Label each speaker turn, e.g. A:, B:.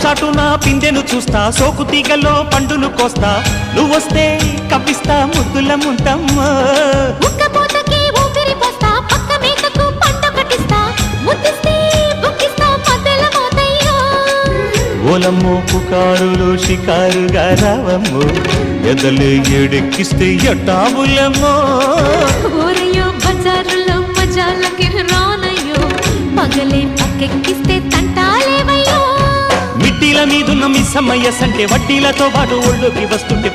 A: చాటున పిందెను చూస్తా, సోకు తీగలో పండును కోస్తా, నువ్వొస్తే కప్పిస్తా ముద్దుల ముంతమ్మో.
B: ఉక్కపోతకి ఊపిరి పోస్తా, పక్క మేకకు పంట కట్టిస్తా, ముద్దిస్తే బుక్కిస్తా మధ్యల మోతయ్యో.
A: ఓలమ్మో పుకారులు షికారుగా రావమ్మో, ఎదలు ఏడెక్కిస్తే ఎట్టాబులమ్మో.
B: ఊరయ్యో బజారులో మజాలకి రానయ్యో, పగలే పక్కెక్కిస్తే తంటాలేవయ్యో.
A: మిట్టిల మీదున్న మిస్సమ్మయ్య సంటే వడ్డీలతో పాటు ఒళ్ళోకి వస్తుంటే